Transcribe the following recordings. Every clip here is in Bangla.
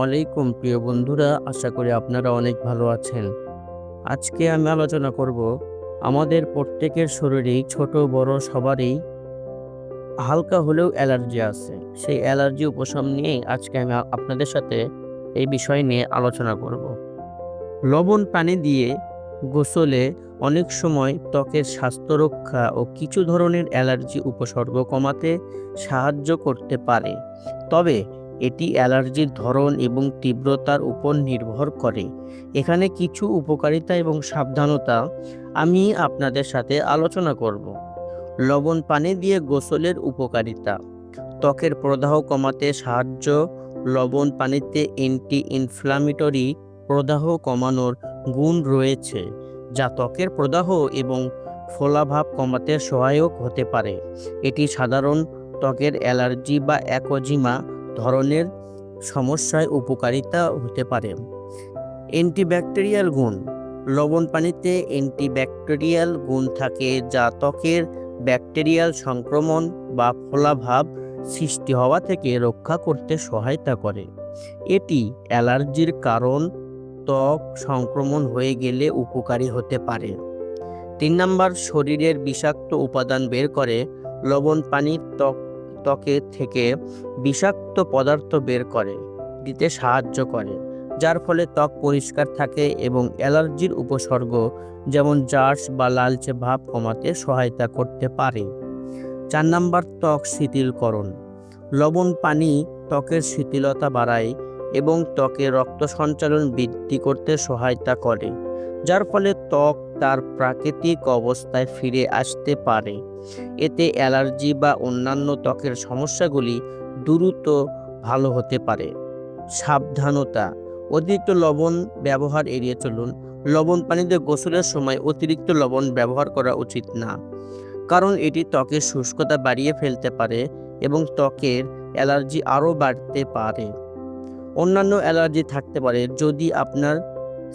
আলাইকুম প্রিয় বন্ধুরা, আশা করি আপনারা অনেক ভালো আছেন। আজকে আমি আলোচনা করব আমাদের প্রত্যেকের শরীরেই ছোট বড় সবারই হালকা হলেও অ্যালার্জি আছে। সেই অ্যালার্জি উপশম নিয়েই আজকে আমি আপনাদের সাথে এই বিষয় নিয়ে আলোচনা করব। লবণ পানি দিয়ে গোসলে অনেক সময় ত্বকের স্বাস্থ্য রক্ষা ও কিছু ধরনের অ্যালার্জি উপসর্গ কমাতে সাহায্য করতে পারে। তবে এটি অ্যালার্জির ধরন এবং তীব্রতার উপর নির্ভর করে। এখানে কিছু উপকারিতা এবং সাবধানতা আমি আপনাদের সাথে আলোচনা করব। লবণ পানি দিয়ে গোসলের উপকারিতা: ত্বকের প্রদাহ কমাতে সাহায্য। লবণ পানিতে অ্যান্টি ইনফ্ল্যামেটরি প্রদাহ কমানোর গুণ রয়েছে, যা ত্বকের প্রদাহ এবং ফোলাভাব কমাতে সহায়ক হতে পারে। এটি সাধারণ ত্বকের অ্যালার্জি বা অ্যাকজিমা ধরনের সমস্যায় উপকারিতা হতে পারে। অ্যান্টিব্যাকটেরিয়াল গুণ: লবণ পানিতে অ্যান্টিব্যাকটেরিয়াল গুণ থাকে, যা ত্বকের ব্যাকটেরিয়াল সংক্রমণ বা ফোলাভাব সৃষ্টি হওয়া থেকে রক্ষা করতে সহায়তা করে। এটি অ্যালার্জির কারণ ত্বক সংক্রমণ হয়ে গেলে উপকারী হতে পারে। 3 নাম্বার, শরীরের বিষাক্ত উপাদান বের করে। লবণ পানি ত্বকের থেকে বিষাক্ত পদার্থ বের করে দিতে সাহায্য করে, যার ফলে ত্বক পরিষ্কার থাকে এবং অ্যালার্জির উপসর্গ যেমন র্যাশ বা লালচে ভাব কমাতে সহায়তা করতে পারে। 4 নাম্বার, ত্বক শিথিলকরণ। লবণ পানি ত্বকের শিথিলতা বাড়ায় এবং ত্বকের রক্ত সঞ্চালন বৃদ্ধি করতে সহায়তা করে, যার ফলে ত্বক তার প্রাকৃতিক অবস্থায় ফিরে আসতে পারে। এতে অ্যালার্জি বা অন্যান্য ত্বকের সমস্যাগুলি দ্রুত ভালো হতে পারে। সাবধানতা: অতিরিক্ত লবণ ব্যবহার এড়িয়ে চলুন। লবণ পানিতে গোসলের সময় অতিরিক্ত লবণ ব্যবহার করা উচিত না, কারণ এটি ত্বকের শুষ্কতা বাড়িয়ে ফেলতে পারে এবং ত্বকের অ্যালার্জি আরও বাড়তে পারে। অন্যান্য অ্যালার্জি থাকতে পারে। যদি আপনার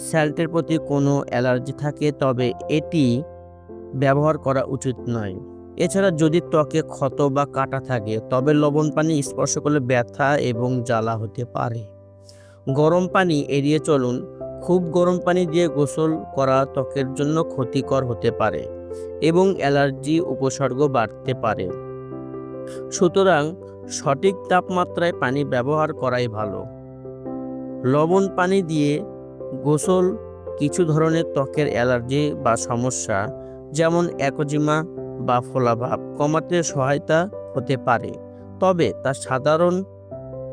স্যাল্টের প্রতি কোনো অ্যালার্জি থাকে তবে এটি ব্যবহার করা উচিত নয়। এছাড়া যদি ত্বকে ক্ষত বা কাটা থাকে তবে লবণ পানি স্পর্শ করলে ব্যথা এবং জ্বালা হতে পারে। গরম পানি এড়িয়ে চলুন। খুব গরম পানি দিয়ে গোসল করা ত্বকের জন্য ক্ষতিকর হতে পারে এবং অ্যালার্জি উপসর্গ বাড়তে পারে। সুতরাং সঠিক তাপমাত্রায় পানি ব্যবহার করাই ভালো। লবণ পানি দিয়ে গোসল কিছু ধরনের ত্বকের অ্যালার্জি বা সমস্যা যেমন অ্যাকজিমা বা ফোলাভাব কমাতে সহায়তা হতে পারে, তবে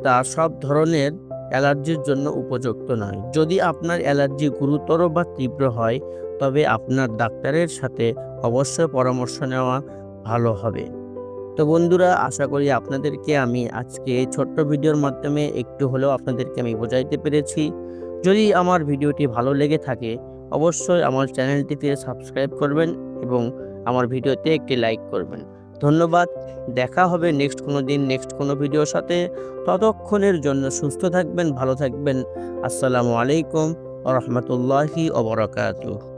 তা সব ধরনের অ্যালার্জির জন্য উপযুক্ত নয়। যদি আপনার অ্যালার্জি গুরুতর বা তীব্র হয় তবে আপনার ডাক্তারের সাথে অবশ্যই পরামর্শ নেওয়া ভালো হবে। তো বন্ধুরা, আশা করি আপনাদেরকে আমি আজকে এই ছোট্ট ভিডিওর মাধ্যমে একটু হলেও আপনাদেরকে আমি বোঝাইতে পেরেছি। যদি আমার ভিডিওটি ভালো লেগে থাকে অবশ্যই আমার চ্যানেলটিতে সাবস্ক্রাইব করবেন এবং আমার ভিডিওতে একটি লাইক করবেন। ধন্যবাদ। দেখা হবে নেক্সট কোনো ভিডিওর সাথে। ততক্ষণের জন্য সুস্থ থাকবেন, ভালো থাকবেন। আসসালামু আলাইকুম ওয়া রাহমাতুল্লাহি ওয়া বারাকাতুহু।